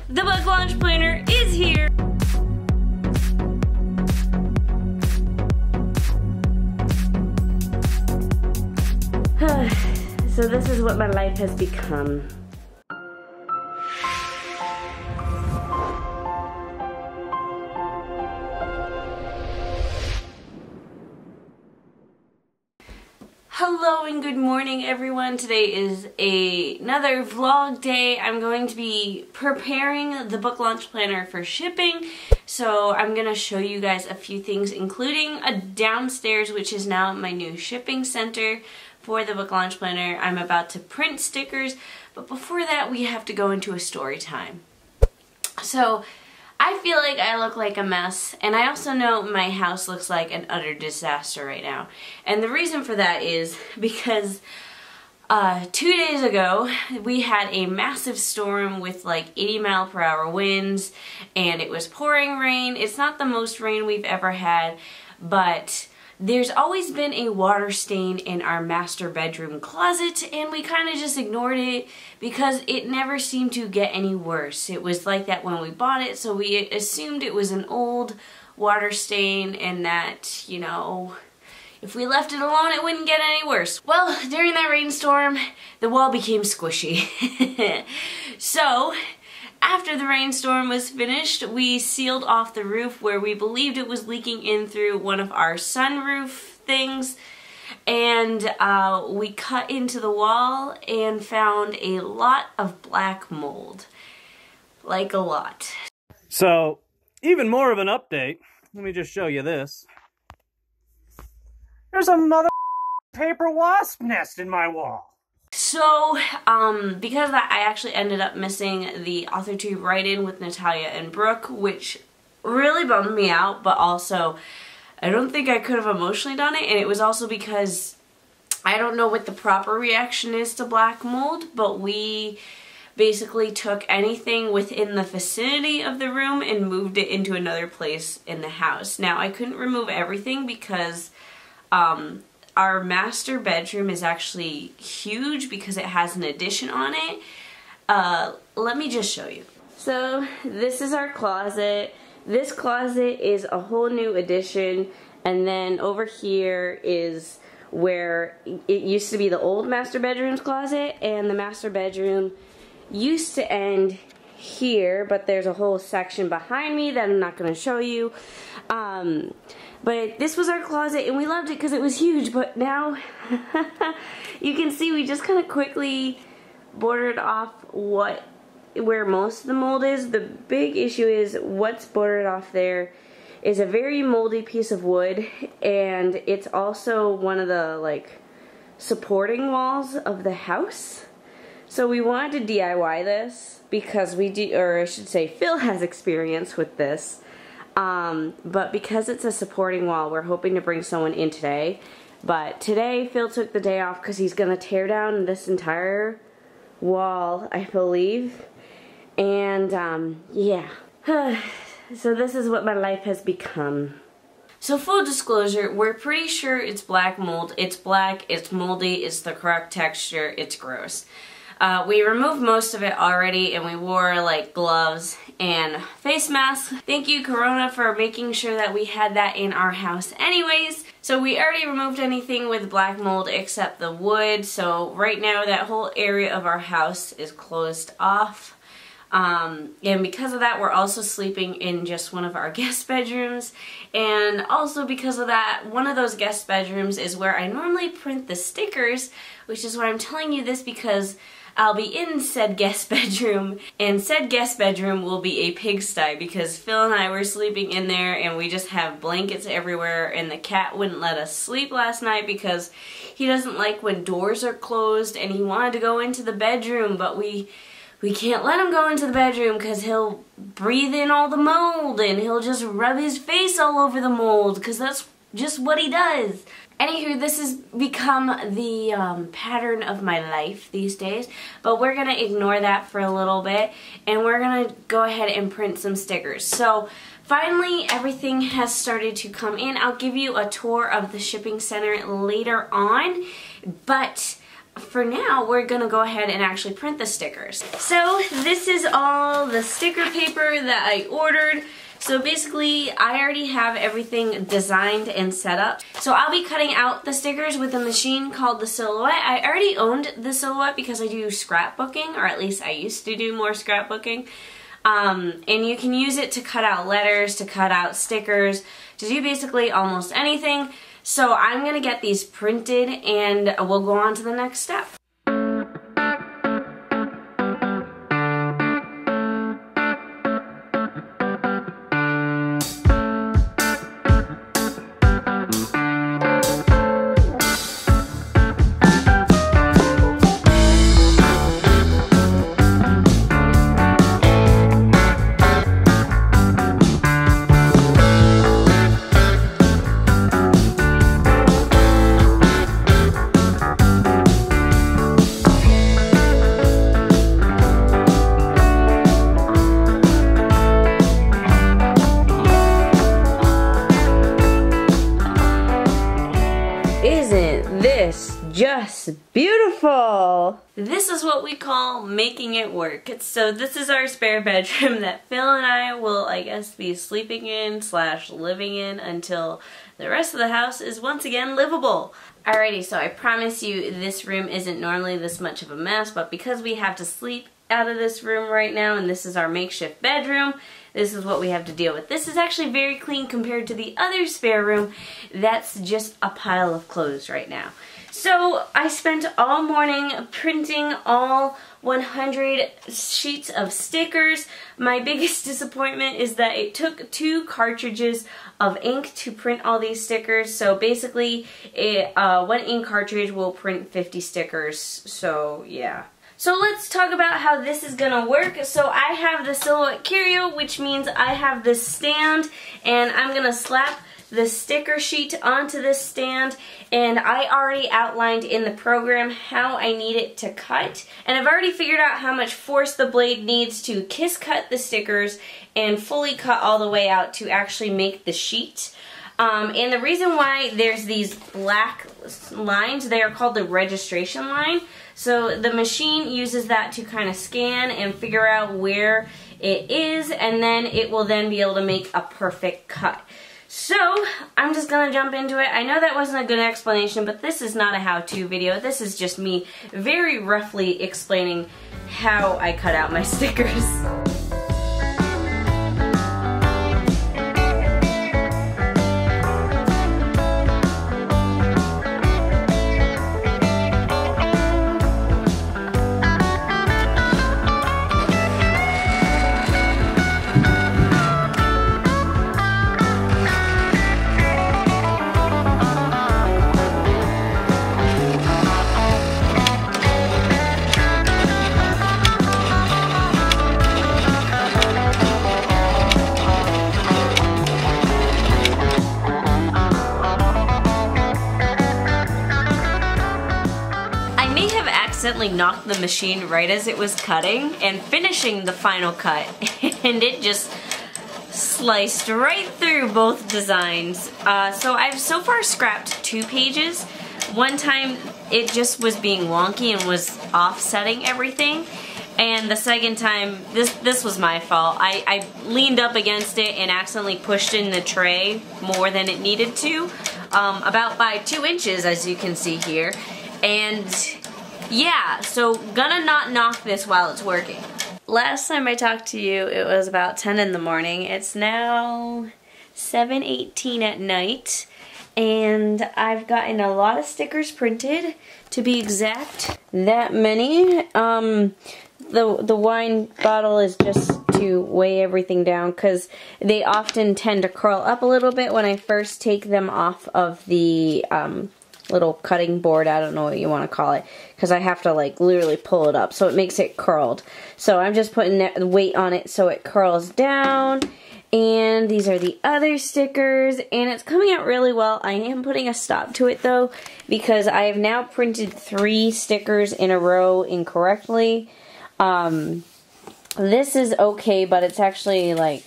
The book launch planner is here. So this is what my life has become. Hello and good morning everyone. Today is another vlog day. I'm going to be preparing the book launch planner for shipping. So I'm going to show you guys a few things, including a downstairs, which is now my new shipping center for the book launch planner. I'm about to print stickers, but before that we have to go into a story time. So I feel like I look like a mess, and I also know my house looks like an utter disaster right now. And the reason for that is because 2 days ago we had a massive storm with like 80-mile-per-hour winds, and it was pouring rain. It's not the most rain we've ever had, but there's always been a water stain in our master bedroom closet, and we kind of just ignored it because it never seemed to get any worse. It was like that when we bought it, so we assumed it was an old water stain and that, you know, if we left it alone it wouldn't get any worse. Well, during that rainstorm, the wall became squishy. So after the rainstorm was finished, we sealed off the roof where we believed it was leaking in through one of our sunroof things, and we cut into the wall and found a lot of black mold. Like a lot. So, even more of an update. Let me just show you this. There's a mother paper wasp nest in my wall. So, because of that, I actually ended up missing the author tube write-in with Natalia and Brooke, which really bummed me out, but also I don't think I could have emotionally done it, and it was also because I don't know what the proper reaction is to black mold, but we basically took anything within the vicinity of the room and moved it into another place in the house. Now, I couldn't remove everything because our master bedroom is actually huge because it has an addition on it. Let me just show you. So this is our closet. This closet is a whole new addition, and then over here is where it used to be the old master bedroom's closet, and the master bedroom used to end here, but there's a whole section behind me that I'm not going to show you. But this was our closet, and we loved it because it was huge, but now you can see we just kind of quickly bordered off where most of the mold is. The big issue is what's bordered off there is a very moldy piece of wood, and it's also one of the like supporting walls of the house. So we wanted to DIY this because or I should say Phil has experience with this. But because it's a supporting wall, we're hoping to bring someone in today. But today, Phil took the day off because he's going to tear down this entire wall, I believe. And, yeah. So this is what my life has become. So full disclosure, we're pretty sure it's black mold. It's black, it's moldy, it's the correct texture, it's gross. We removed most of it already, and we wore like gloves and face masks. Thank you, Corona, for making sure that we had that in our house anyways. So we already removed anything with black mold except the wood. So right now that whole area of our house is closed off. And because of that, we're also sleeping in just one of our guest bedrooms. And also because of that, one of those guest bedrooms is where I normally print the stickers, which is why I'm telling you this, because I'll be in said guest bedroom, and said guest bedroom will be a pigsty because Phil and I were sleeping in there and we just have blankets everywhere, and the cat wouldn't let us sleep last night because he doesn't like when doors are closed, and he wanted to go into the bedroom, but we can't let him go into the bedroom because he'll breathe in all the mold and he'll just rub his face all over the mold because that's just what he does. Anywho, this has become the pattern of my life these days, but we're going to ignore that for a little bit, and we're going to go ahead and print some stickers. So finally, everything has started to come in. I'll give you a tour of the shipping center later on, but for now, we're gonna go ahead and actually print the stickers. So this is all the sticker paper that I ordered. So basically, I already have everything designed and set up. So I'll be cutting out the stickers with a machine called the Silhouette. I already owned the Silhouette because I do scrapbooking, or at least I used to do more scrapbooking. And you can use it to cut out letters, to cut out stickers, to do basically almost anything. So I'm gonna get these printed and we'll go on to the next step. Isn't this just beautiful? This is what we call making it work. So this is our spare bedroom that Phil and I will, I guess, be sleeping in / living in until the rest of the house is once again livable. Alrighty, so I promise you this room isn't normally this much of a mess, but because we have to sleep out of this room right now and this is our makeshift bedroom, this is what we have to deal with. This is actually very clean compared to the other spare room that's just a pile of clothes right now. So I spent all morning printing all 100 sheets of stickers. My biggest disappointment is that it took 2 cartridges of ink to print all these stickers. So basically, one ink cartridge will print 50 stickers. So yeah. So let's talk about how this is gonna work. So I have the Silhouette Curio, which means I have this stand, and I'm gonna slap the sticker sheet onto this stand, and I already outlined in the program how I need it to cut, and I've already figured out how much force the blade needs to kiss cut the stickers and fully cut all the way out to actually make the sheet. And the reason why there's these black lines, they are called the registration line. So the machine uses that to kind of scan and figure out where it is, and then it will then be able to make a perfect cut. So I'm just gonna jump into it. I know that wasn't a good explanation, but this is not a how-to video. This is just me very roughly explaining how I cut out my stickers. Accidentally knocked the machine right as it was cutting and finishing the final cut, and it just sliced right through both designs. So I've so far scrapped 2 pages. One time it just was being wonky and was offsetting everything, and the second time, this was my fault. I leaned up against it and accidentally pushed in the tray more than it needed to, about by 2 inches, as you can see here, and yeah, so gonna not knock this while it's working. Last time I talked to you, it was about 10 in the morning. It's now 7:18 at night, and I've gotten a lot of stickers printed, to be exact. That many. The wine bottle is just to weigh everything down, because they often tend to curl up a little bit when I first take them off of the little cutting board, I don't know what you want to call it, because I have to like literally pull it up, so it makes it curled. So I'm just putting the weight on it so it curls down. And these are the other stickers, and it's coming out really well. I am putting a stop to it though, because I have now printed 3 stickers in a row incorrectly. This is okay, but it's actually like,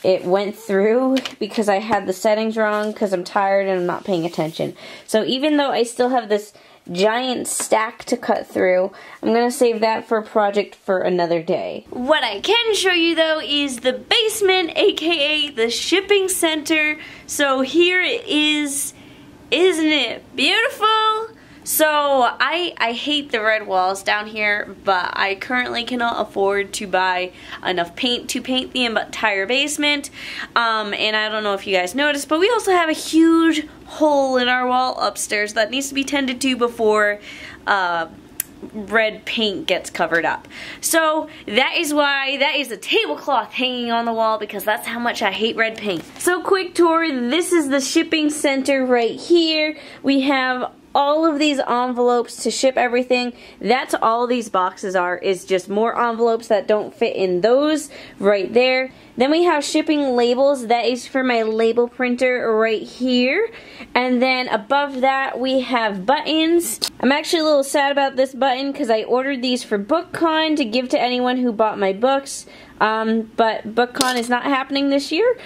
it went through because I had the settings wrong because I'm tired and I'm not paying attention. So even though I still have this giant stack to cut through. I'm gonna save that for a project for another day. What I can show you though is the basement, aka the shipping center. So here it is. Isn't it beautiful? So I hate the red walls down here, but I currently cannot afford to buy enough paint to paint the entire basement. And I don't know if you guys noticed, but we also have a huge hole in our wall upstairs that needs to be tended to before red paint gets covered up. So that is why that is a tablecloth hanging on the wall, because that's how much I hate red paint. So quick tour, this is the shipping center right here. We have all of these envelopes to ship everything. That's all these boxes are, is just more envelopes that don't fit in those right there. Then we have shipping labels. That is for my label printer right here. And then above that we have buttons. I'm actually a little sad about this button because I ordered these for BookCon to give to anyone who bought my books. But BookCon is not happening this year.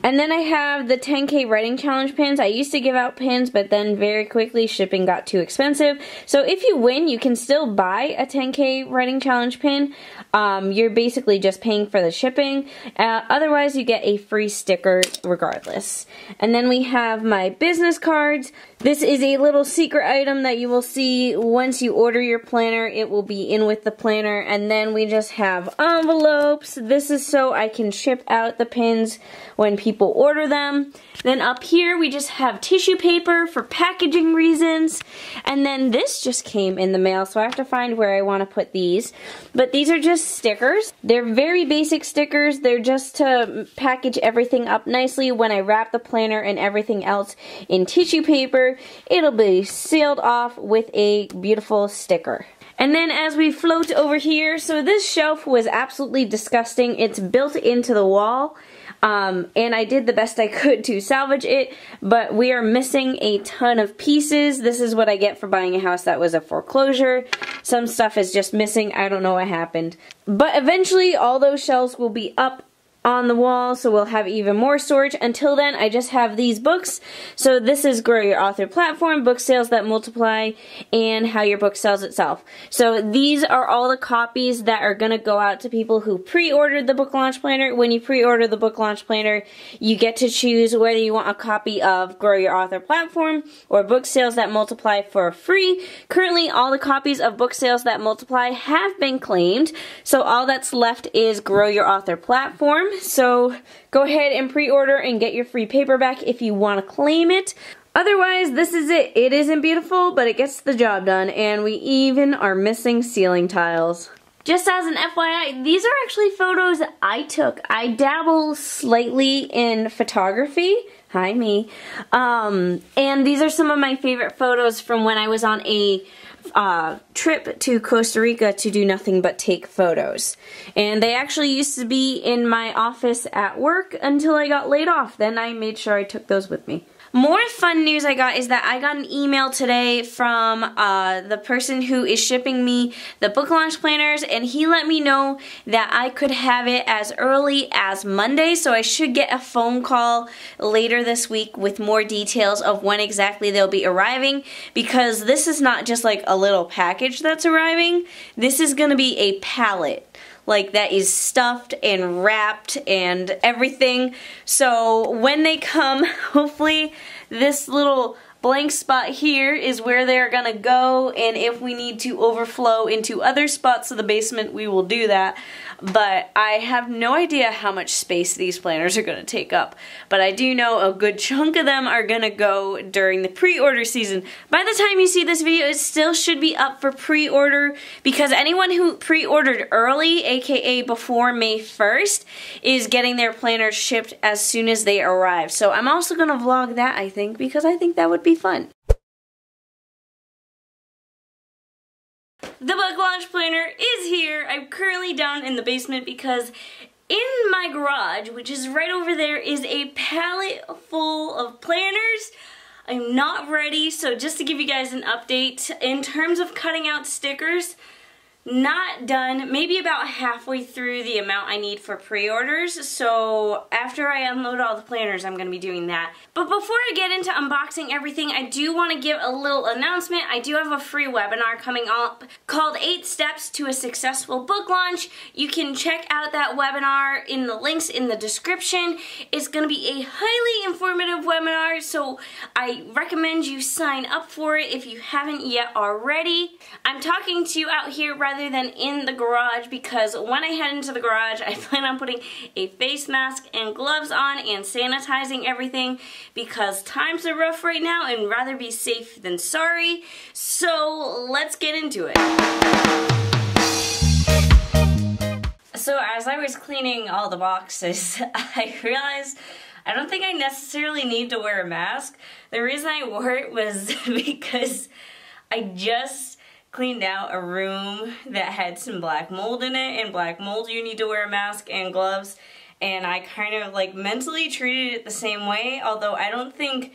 And then I have the 10K writing challenge pins. I used to give out pins, but then very quickly shipping got too expensive. So if you win, you can still buy a 10K writing challenge pin. You're basically just paying for the shipping. Otherwise, you get a free sticker regardless. And then we have my business cards. This is a little secret item that you will see once you order your planner. It will be in with the planner. And then we just have envelopes. This is so I can ship out the pins when people order them. Then up here we just have tissue paper for packaging reasons. And then this just came in the mail, so I have to find where I want to put these. But these are just stickers. They're very basic stickers. They're just to package everything up nicely. When I wrap the planner and everything else in tissue paper, it'll be sealed off with a beautiful sticker. And then as we float over here, so this shelf was absolutely disgusting. It's built into the wall, and I did the best I could to salvage it, but we are missing a ton of pieces. This is what I get for buying a house that was a foreclosure. Some stuff is just missing. I don't know what happened. But eventually all those shelves will be up on the wall, so we'll have even more storage. Until then, I just have these books. So this is Grow Your Author Platform, Book Sales That Multiply, and How Your Book Sells Itself. So these are all the copies that are going to go out to people who pre-ordered the book launch planner. When you pre-order the book launch planner, you get to choose whether you want a copy of Grow Your Author Platform or Book Sales That Multiply for free. Currently, all the copies of Book Sales That Multiply have been claimed, so all that's left is Grow Your Author Platform. So go ahead and pre-order and get your free paperback if you want to claim it. Otherwise, this is it. It isn't beautiful, but it gets the job done, and we even are missing ceiling tiles. Just as an FYI, these are actually photos I took. I dabble slightly in photography. Hi, me. And these are some of my favorite photos from when I was on a trip to Costa Rica to do nothing but take photos. And they actually used to be in my office at work until I got laid off. Then I made sure I took those with me. More fun news I got is that I got an email today from the person who is shipping me the book launch planners, and he let me know that I could have it as early as Monday, so I should get a phone call later this week with more details of when exactly they'll be arriving, because this is not just like a little package that's arriving. This is going to be a pallet. Like, that is stuffed and wrapped and everything. So when they come, hopefully this little blank spot here is where they're gonna go, and if we need to overflow into other spots of the basement, we will do that. But I have no idea how much space these planners are gonna take up. But I do know a good chunk of them are gonna go during the pre-order season. By the time you see this video, it still should be up for pre-order, because anyone who pre-ordered early, aka before May 1st, is getting their planners shipped as soon as they arrive. So I'm also gonna vlog that, I think, because I think that would be fun. The book launch planner is here. I'm currently down in the basement because in my garage, which is right over there, is a pallet full of planners. I'm not ready, so just to give you guys an update, in terms of cutting out stickers, not done, maybe about halfway through the amount I need for pre-orders, so after I unload all the planners I'm going to be doing that. But before I get into unboxing everything, I do want to give a little announcement. I do have a free webinar coming up called 8 Steps to a Successful Book Launch. You can check out that webinar in the links in the description. It's going to be a highly informative webinar, so I recommend you sign up for it if you haven't yet already. I'm talking to you out here rather than in the garage, because when I head into the garage I plan on putting a face mask and gloves on and sanitizing everything, because times are rough right now and rather be safe than sorry. So let's get into it. So as I was cleaning all the boxes, I realized I don't think I necessarily need to wear a mask. The reason I wore it was because I just cleaned out a room that had some black mold in it, and black mold you need to wear a mask and gloves, and I kind of like mentally treated it the same way, although I don't think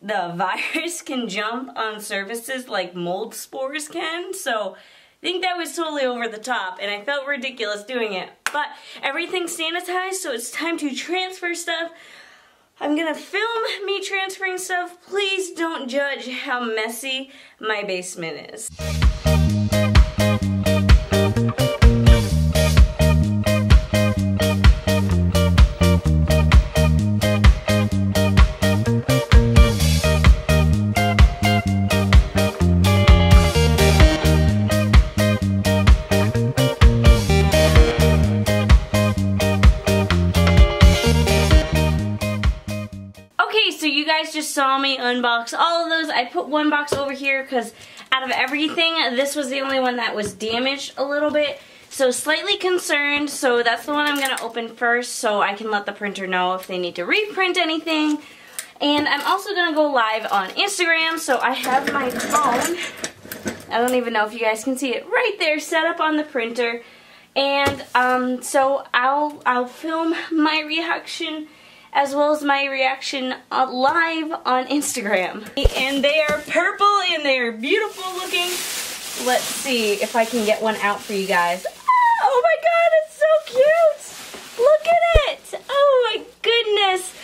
the virus can jump on surfaces like mold spores can, so I think that was totally over the top and I felt ridiculous doing it. But everything's sanitized, so it's time to transfer stuff. I'm gonna film me transferring stuff. Please don't judge how messy my basement is. So you guys just saw me unbox all of those. I put one box over here because out of everything, this was the only one that was damaged a little bit. So slightly concerned, so that's the one I'm going to open first so I can let the printer know if they need to reprint anything. And I'm also going to go live on Instagram, so I have my phone. I don't even know if you guys can see it right there set up on the printer. And so I'll film my reaction as well as my reaction live on Instagram. And they are purple and they are beautiful looking. Let's see if I can get one out for you guys. Oh my god, it's so cute! Look at it! Oh my goodness!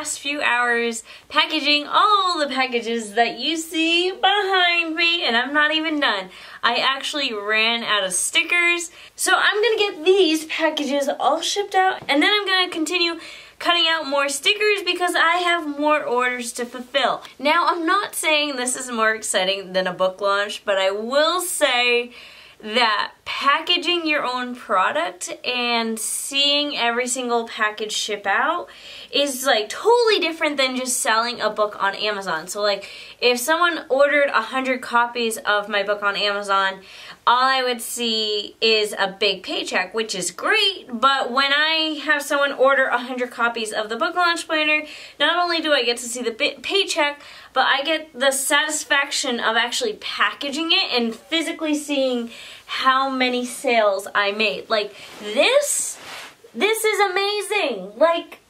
Few hours packaging all the packages that you see behind me, and I'm not even done. I actually ran out of stickers, so I'm gonna get these packages all shipped out, and then I'm gonna continue cutting out more stickers because I have more orders to fulfill. Now, I'm not saying this is more exciting than a book launch, but I will say that packaging your own product and seeing every single package ship out is like totally different than just selling a book on Amazon. So like if someone ordered 100 copies of my book on Amazon, all I would see is a big paycheck, which is great, but when I have someone order 100 copies of the book launch planner, not only do I get to see the paycheck, but I get the satisfaction of actually packaging it and physically seeing how many sales I made. Like this is amazing. Like,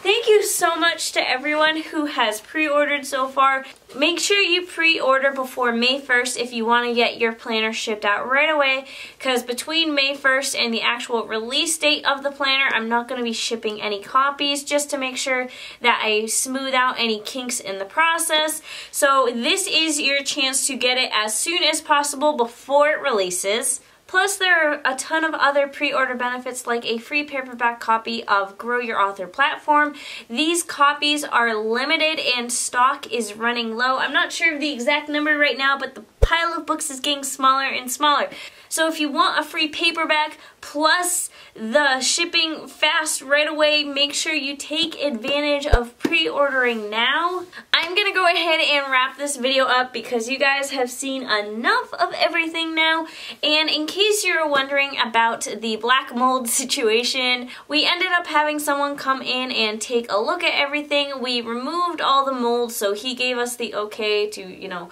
thank you so much to everyone who has pre-ordered so far. Make sure you pre-order before May 1st if you want to get your planner shipped out right away, because between May 1st and the actual release date of the planner, I'm not going to be shipping any copies, just to make sure that I smooth out any kinks in the process. So this is your chance to get it as soon as possible before it releases. Plus, there are a ton of other pre-order benefits like a free paperback copy of Grow Your Author Platform. These copies are limited and stock is running low. I'm not sure of the exact number right now, but the pile of books is getting smaller and smaller. So if you want a free paperback plus the shipping fast right away. Make sure you take advantage of pre-ordering now. I'm gonna go ahead and wrap this video up because you guys have seen enough of everything now. And in case you're wondering about the black mold situation, we ended up having someone come in and take a look at everything. We removed all the mold, so he gave us the okay to, you know,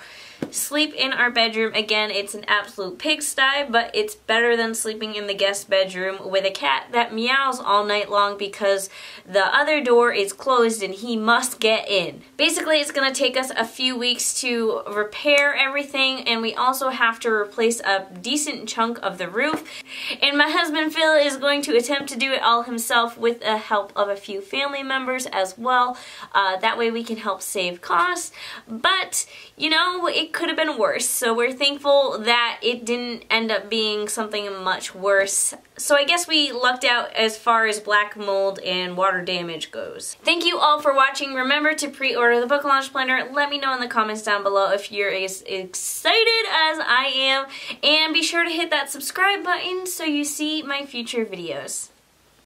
sleep in our bedroom. Again, it's an absolute pigsty, but it's better than sleeping in the guest bedroom with a cat that meows all night long because the other door is closed and he must get in. Basically, it's going to take us a few weeks to repair everything, and we also have to replace a decent chunk of the roof. And my husband Phil is going to attempt to do it all himself with the help of a few family members as well. That way we can help save costs. But, you know, it could have been worse, so we're thankful that it didn't end up being something much worse. So I guess we lucked out as far as black mold and water damage goes. Thank you all for watching. Remember to pre-order the book launch planner. Let me know in the comments down below if you're as excited as I am, and be sure to hit that subscribe button so you see my future videos.